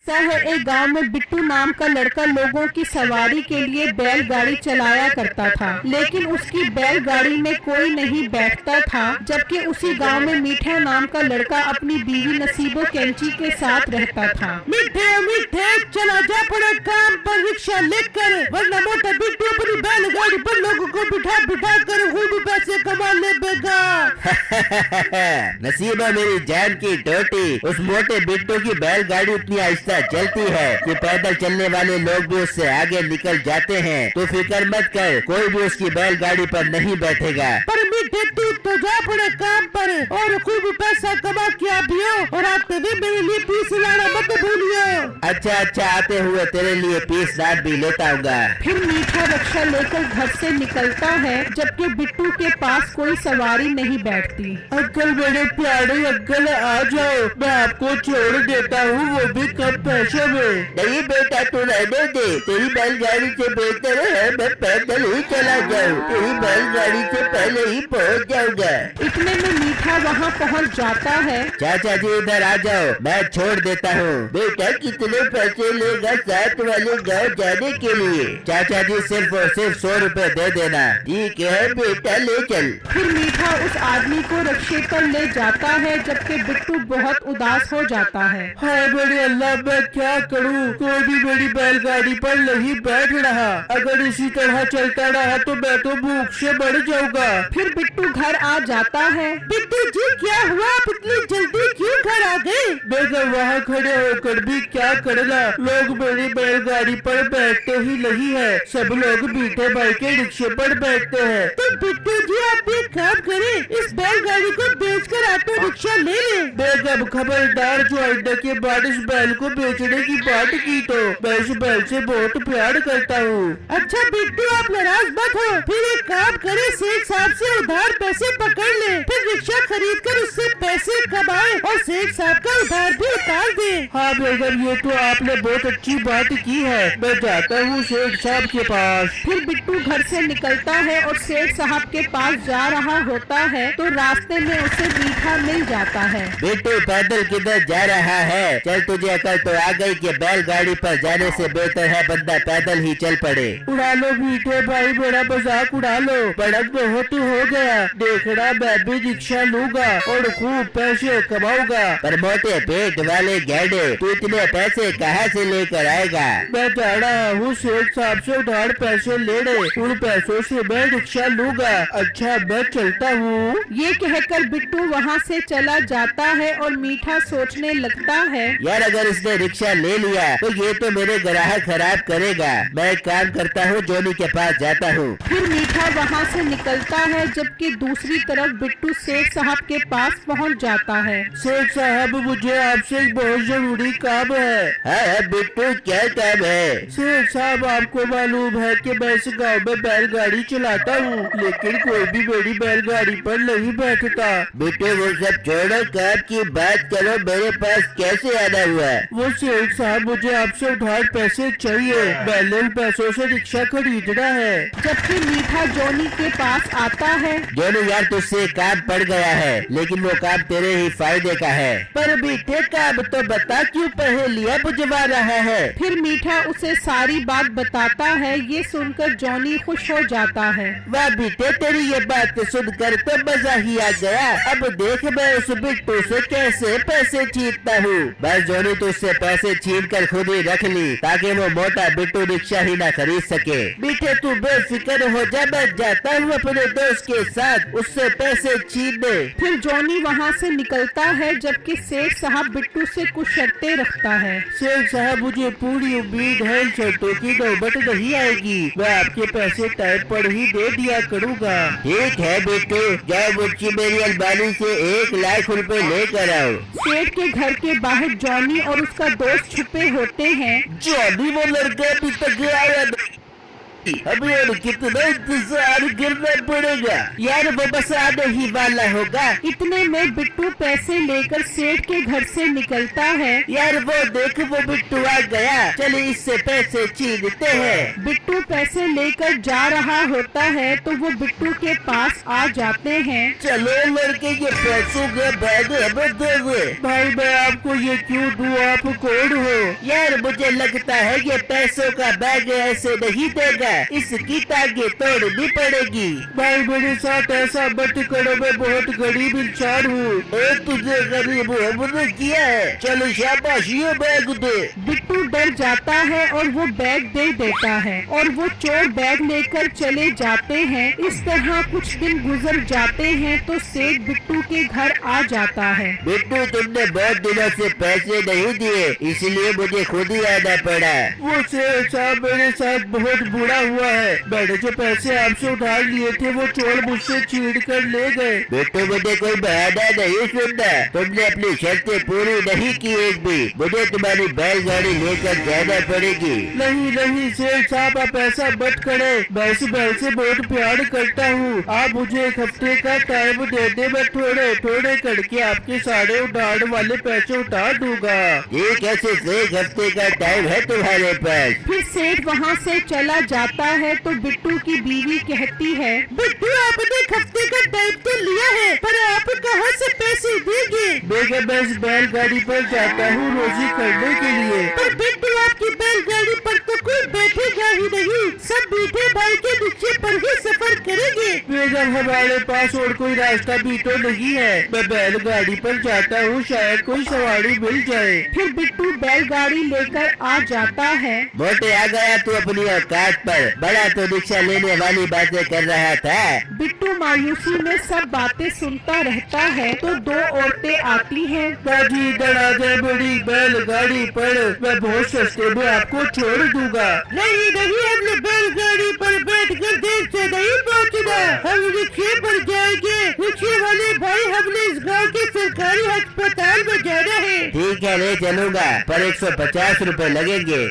है एक गांव में बिट्टू नाम का लड़का लोगों की सवारी के लिए बैलगाड़ी चलाया करता था, लेकिन उसकी बैलगाड़ी में कोई नहीं बैठता था। जबकि उसी गांव में मीठा नाम का लड़का अपनी बीवी नसीबो कैंची के साथ रहता था। मीठे मीठे चला जा पड़े काम पर रिक्शा लेकर, वरना मोटा बिट्टू अपनी बैलगाड़ी पर लोगों को बिठा बिठा कर खूब पैसे कमा लेगा। नसीबा मेरी जान की टोटी, उस मोटे बिट्टू की बैलगाड़ी इतनी आहिस्ता चलती है कि पैदल चलने वाले लोग भी उससे आगे निकल जाते हैं। तो फिक्र मत कर, कोई भी उसकी बैलगाड़ी पर नहीं बैठेगा। पर मीठे तू तो जा पड़े काम पर और खूब पैसा कमा के आबियो, और आते हुए मेरे लिए पीस लाना मत भूलियो। अच्छा अच्छा, आते हुए तेरे लिए पीस लाट भी लेता हूँगा। फिर मीठा रिक्शा लेकर घर से निकलता है, जबकि बिट्टू के पास कोई सवारी नहीं बैठती। अंकल मेरे प्यारे अंकल आ जाओ, मैं आपको छोड़ देता हूँ, वो भी कम पैसे में। नहीं बेटा, तू रहने दे, तेरी बैलगाड़ी से बेहतर है मैं पैदल ही चला जाऊँ, तेरी बैलगाड़ी से पहले ही पहुँच जाऊँगा। इतने में मीठा वहाँ पहुँच जाता है। चाचा जी इधर आ जाओ, मैं छोड़ देता हूँ। बेटा कितने पैसे लेगा साथ वाले गाँव जाने के लिए? चाचा जी सिर्फ और सिर्फ 100 रुपए दे देना। ठीक है बेटा, ले चल। फिर मीठा उस आदमी को रिक्शे पर ले जाता है, जबकि बिट्टू बहुत उदास हो जाता है। हाय मेरे अल्लाह, मैं क्या करूँ, कोई भी मेरी बैलगाड़ी पर नहीं बैठ रहा। अगर इसी तरह चलता रहा तो मैं तो भूख से मर जाऊंगा। फिर बिट्टू घर आ जाता है। बिट्टू जी क्या हुआ, आप इतनी जल्दी क्यों घर आ गए? बेगम वहाँ खड़े होकर भी क्या करना, लोग मेरी बैलगाड़ी पर बैठते ही नहीं है, सब लोग मीठे भाई के रिक्शे पर बैठते हैं। तो बिट्टू जी आप एक काम करें, इस बैलगाड़ी को बेचकर ऑटो रिक्शा ले लें। बेगम खबरदार, जो आइंदा के बाद इस बैल को बेचने की बात की तो मैं इस बैल से बहुत प्यार करता हूँ। अच्छा बिट्टू आप नाराज मत हो, फिर एक काम करें, सेठ साहब से उधार पैसे पकड़ ले, फिर रिक्शा खरीद कर उससे पैसे कमाए और सेठ साहब का उधार भी उतार दे। हाँ बेगम, ये तो आपने बहुत अच्छी बात की है, मैं जाता हूँ सेठ साहब के पास। फिर बिट्टू घर से निकलता है और सेठ साहब के पास जा रहा होता है, तो रास्ते में उसे मीठा मिल जाता है। बिट्टू पैदल किधर जा रहा है? चल तुझे अकल तो आ गई कि बैलगाड़ी पर जाने से बेहतर है बंदा पैदल ही चल पड़े। उड़ा लो मीठे भाई, मेरा मजाक उड़ा लो, बड़ा बहुत हो गया, देखना मैं भी रिक्शा लूंगा और खूब पैसे कमाऊंगा। पर मोटे पेट वाले गैंडे, तू इतने पैसे कहाँ से लेकर आएगा? मैं जा रहा हूँ सेठ साहब से उधार पैसे लेने, उन पैसों से मैं रिक्शा लूंगा। अच्छा मैं चलता हूँ। ये कहकर बिट्टू वहाँ से चला जाता है और मीठा सोचने लगता है, यार अगर इसने रिक्शा ले लिया तो ये तो मेरे ग्राहक खराब करेगा। मैं एक काम करता हूँ, जोनी के पास जाता हूँ। फिर मीठा वहाँ से निकलता है, जबकि दूसरी तरफ बिट्टू सेठ साहब के पास पहुँच जाता है। सेठ साहब मुझे आपसे एक बहुत जरूरी काम है। हाँ बिट्टू, क्या काम है? सेठ साहब आपको मालूम है कि मैं इस गांव में बैलगाड़ी चलाता हूँ, लेकिन कोई भी मेरी बैलगाड़ी पर नहीं बैठता। बिट्टू वो सब छोड़ो, काम की बात करो, मेरे पास कैसे आना हुआ? वो सेठ साहब मुझे आपसे उधार पैसे चाहिए, मैंने उन पैसों से रिक्शा खरीदना है। जबकि मीठा जोनी के पास आता है। जोनी यार तुझसे काम पड़ गया है, लेकिन वो काम तेरे ही फायदे का है। पर मीठे काम तो बता, क्यों पहेलियां बुझवा रहा है? फिर मीठा उसे सारी बात बताता है। ये सुनकर जॉनी खुश हो जाता है। वाह बेटे, तेरी ये बात सुनकर तो मजा ही आ गया। अब देख मैं उस बिट्टू से कैसे पैसे छीनता हूँ। बस जोनी तो उससे पैसे छीन कर खुद ही रख ली, ताकि वो मोटा बिट्टू रिक्शा ही ना खरीद सके। बेटे तू बेफिक्र हो जा, मैं जाता हूँ अपने दोस्त के साथ उससे पैसे छीनने। फिर जॉनी वहाँ से निकलता है, जबकि सेठ साहब बिट्टू से कुछ शर्तें रखता है। सेठ साहब मुझे पूरी उम्मीद है शर्तों की नौबत नहीं आएगी, मैं आपके पैसे टाइम पर ही दे दिया करूँगा। ठीक है बिट्टू, जाओ मुझे मेरी अलमारी से 1 लाख रुपए लेकर आओ। सेठ के घर के बाहर जॉनी और उसका दोस्त छुपे होते हैं। जॉनी वो लड़का अभी तक आया हमें और कितना इंतजार करना पड़ेगा। यार वो बस आने ही वाला होगा। इतने में बिट्टू पैसे लेकर सेठ के घर से निकलता है। यार वो देख वो बिट्टू आ गया, चले इससे पैसे छीनते हैं। बिट्टू पैसे लेकर जा रहा होता है तो वो बिट्टू के पास आ जाते हैं। चलो लड़के ये पैसों का बैग हमें दे दे। भाई मैं आपको ये क्यों दूं, आप कौन हो? यार मुझे लगता है ये पैसों का बैग ऐसे नहीं देगा, इसकी टांगे तोड़नी पड़ेगी। भाई मेरे साथ ऐसा मत करो, मैं बहुत गरीब इंसान हूँ। तुझे गरीब हमने किया है, चलो शाबाश ये बैग दे। बिट्टू डर जाता है और वो बैग दे देता है और वो चोर बैग लेकर चले जाते हैं। इस तरह कुछ दिन गुजर जाते हैं तो सेठ बिट्टू के घर आ जाता है। बिट्टू तुमने बहुत दिनों से पैसे नहीं दिए, इसलिए मुझे खुद ही आना पड़ा। वो सेठ साहब मेरे साथ बहुत बुरा हुआ है। मैंने जो पैसे आपसे उधार लिए थे वो चोर मुझसे छीन कर ले गए। बिट्टू मुझे कोई बहाना नहीं सुनना, तुमने अपनी शर्तें पूरी नहीं की एक भी, मुझे तुम्हारी बैलगाड़ी लेकर जाना पड़ेगी। नहीं नहीं सेठ साहब आप ऐसा मत करें, मैं इस बैल से बहुत प्यार करता हूँ। आप मुझे एक हफ्ते का टाइम दे दे, मैं थोड़े थोड़े करके आपके सारे उधार वाले पैसे उतार दूंगा। ये कैसे एक हफ्ते का टाइम है तुम्हारे पास? फिर सेठ वहाँ से चला जाता है तो बिट्टू की बीवी कहती है, बिट्टू आपने एक हफ्ते का टाइम तो लिया है, पर आप कहाँ से पैसे देंगे? मैं इस बैलगाड़ी पर जाता हूँ रोजी करने के लिए। पर बिट्टू आपकी बैलगाड़ी पर तो कोई बैठेगा ही नहीं, सब मीठे भाई के नीचे पर ही सफर करेंगे। मगर हमारे पास और कोई रास्ता भी तो नहीं है, मैं बैलगाड़ी पर जाता हूँ, शायद कोई सवारी मिल जाए। फिर बिट्टू बैलगाड़ी लेकर आ जाता है। मोटे आ गया तू अपनी औकात पर, बड़ा तो रिक्शा लेने वाली बातें कर रहा था। बिट्टू मायूसी में सब बातें सुनता रहता है तो दो औरतें आती हैं। दादी इधर आ जाए, बड़ी बैलगाड़ी पर मैं बहुत सस्ते में आपको छोड़ दूंगा। नहीं नहीं, हमने बैलगाड़ी पर बैठकर देर से नहीं पहुंचना, हम रिक्शे पर जाएंगे। रिक्शे वाले भाई हमने इस गांव के सरकारी अस्पताल में जाना है। ठीक है ले चलूंगा, पर 150 रुपए लगेंगे।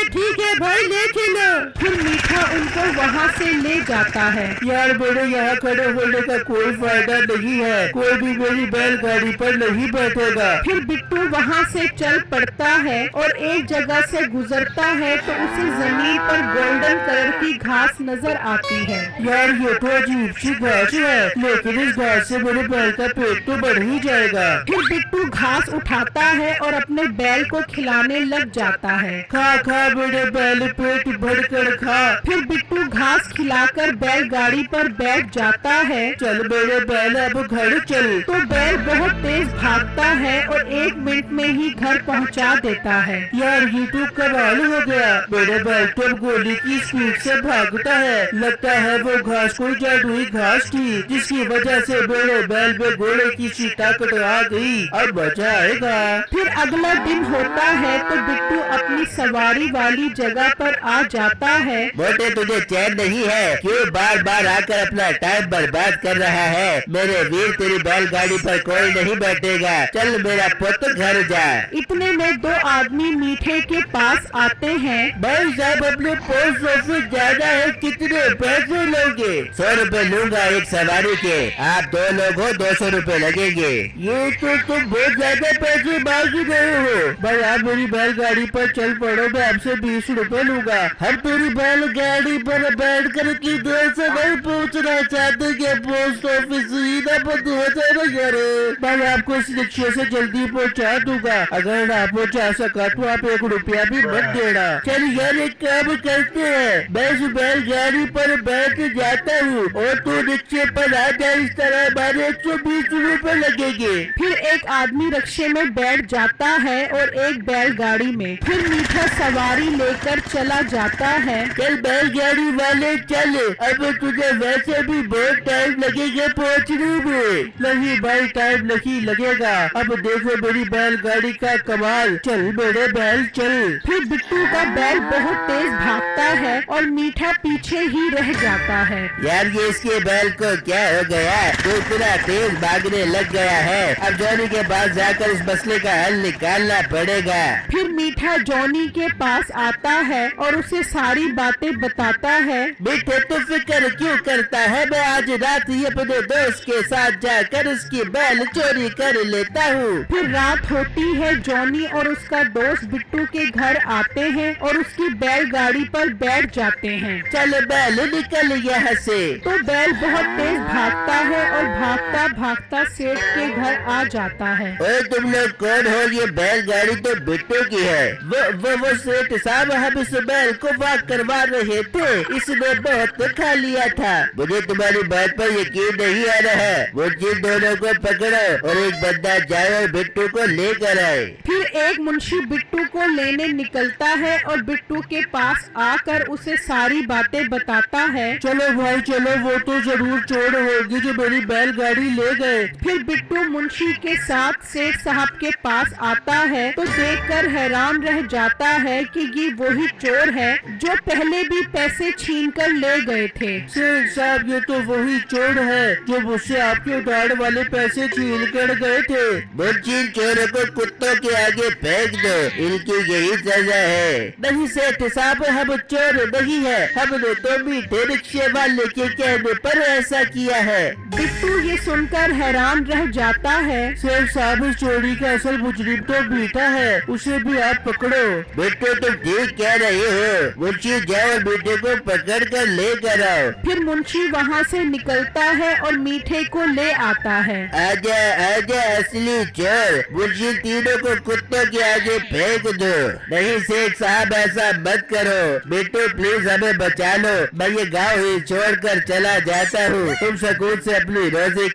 ठीक है भाई ले चलो। फिर मीठा उनको वहाँ से ले जाता है। यार मेरे यहाँ खड़े होने का कोई फायदा नहीं है, कोई भी मेरी बैलगाड़ी पर नहीं बैठेगा। फिर बिट्टू वहाँ से चल पड़ता है और एक जगह से गुजरता है तो उसे जमीन पर गोल्डन कलर की घास नजर आती है। यार ये तो अजीब सी घास है, लेकिन इस घास से मेरे बैल का पेट तो बढ़ ही जाएगा। फिर बिट्टू घास उठाता है और अपने बैल को खिलाने लग जाता है। खा खा मेरे बैल, पेट भर कर खा। फिर बिट्टू घास खिलाकर बैलगाड़ी पर बैठ जाता है। चल मेरे बैल अब घर चल। तो बैल बहुत तेज भागता है और 1 मिनट में ही घर पहुंचा देता है। यार ये तो कमाल हो गया, मेरे बैल तो अब गोली की स्पीड से भागता है। लगता है वो घास कोई जादुई घास थी, जिसकी वजह से मेरे बैल में घोड़े की सी ताकत आ गई। अब मजा आएगा। फिर अगला दिन होता है तो बिट्टू अपनी सवारी वाली जगह पर आ जाता है। मोटे तुझे चैन नहीं है, क्यों बार बार आकर अपना टाइम बर्बाद कर रहा है? मेरे वीर तेरी बैलगाड़ी पर कोई नहीं बैठेगा, चल मेरा पुत्र घर जा। इतने में 2 आदमी मीठे के पास आते हैं। भाई साहब अपने पोस्ट ऑफिस जाना है, कितने पैसे लोगे? 100 रुपए लूंगा एक सवारी के, आप 2 लोग हो 200 रुपए लगेंगे। ये तो तुम बहुत ज्यादा पैसे मांग रहे हो। भाई आप मेरी बैलगाड़ी पर चल पड़ो, मैं आपसे 20 रुपए लूंगा। हम तेरी बैलगाड़ी पर बैठ कर की देर से नहीं पहुंचना चाहते कि पोस्ट ऑफिस सीधा बंद हो जाएगा यार। भाई आपको इस रिक्शे से जल्दी पहुंचा दूंगा, अगर ना पहुंचा सका तो आप 1 रुपया भी मत देना। चल यार एक काम करते हैं, मैं इस बैलगाड़ी पर बैठ जाता हूँ और तू रिक्शे पर आ जा, इस तरह हमारे 120 रुपए लगेंगे। फिर एक आदमी रिक्शे में बैठ जाता है और एक बैलगाड़ी में। फिर मीठा सवारी लेकर चला जाता है। चल बैलगाड़ी वाले चल, अब तुझे वैसे भी बहुत टाइम लगेगा पहुँचने में। नहीं भाई टाइम नहीं लगेगा, अब देखो मेरी बैलगाड़ी का कमाल। चल मेरे बैल चल। फिर बिट्टू का बैल बहुत तेज भागता है और मीठा पीछे ही रह जाता है। यार ये इसके बैल को क्या हो गया, तो इतना तेज भागने लग गया है। अब जॉनी के पास जाकर इस मसले का हल निकालना पड़ेगा। फिर मीठा जॉनी के पास आता है और उसे सारी बातें बताता है। बेटे तू फिक्र क्यों करता है, मैं आज रात ही अपने दोस्त के साथ जाकर उसकी बैल चोरी कर लेता हूँ। फिर रात होती है, जॉनी और उसका दोस्त बिट्टू के घर आते हैं और उसकी बैलगाड़ी पर बैठ जाते हैं। चल बैल निकल यहाँ से। तो बैल बहुत तेज भागता है और भागता भागता सेठ के घर आ जाता है। ओए तुम लोग कौन हो, ये बैलगाड़ी तो बिट्टू की है। वो सेठ साहब, हम इस बैल को वॉक करवा रहे थे, इसने बहुत खा लिया था। मुझे तुम्हारी बात पर यकीन नहीं आ रहा है। वो जिन दोनों को पकड़ो और एक बंदा जाए और बिट्टू को लेकर आए। फिर एक मुंशी बिट्टू को लेने निकलता है और बिट्टू के पास आकर उसे सारी बातें बताता है। चलो भाई चलो, वो तो जरूर चोर होगी जो मेरी बैलगाड़ी ले गए। फिर बिट्टू मुंशी के साथ सेठ साहब के पास आता है तो देखकर हैरान रह जाता है कि ये वही चोर है जो पहले भी पैसे छीन कर ले गए थे। सेठ साहब, ये तो वही चोर है जो मुझसे आपके उधार वाले पैसे छीन कर गए थे। मुंशी चोरों को कुत्तों के आगे फेंक दो, इनकी यही सजा है। नहीं सेठ साहब, हम चोर नहीं है, हमने तो मीठे रिक्शे वाले के कहने पर ऐसा किया है। बिट्टू ये सुनकर हैरान रह जाता है। सेठ साहब, इस चोरी का असल मुजरिम तो मीठा है, उसे भी आप पकड़ो। बिट्टू तुम ठीक कह रहे हो, मुंशी जाओ और मीठे को पकड़ कर लेकर आओ। फिर मुंशी वहाँ से निकलता है और मीठे को ले आता है। आजा आजा असली चोर, मुंशी तीनों को कुत्तों के आगे फेंक दो। नहीं सेठ साहब, ऐसा मत करो। बिट्टू प्लीज हमें बचा लो, मैं ये गाँव ही छोड़कर चला जाता हूँ। तुम सुकून से अपनी रोजी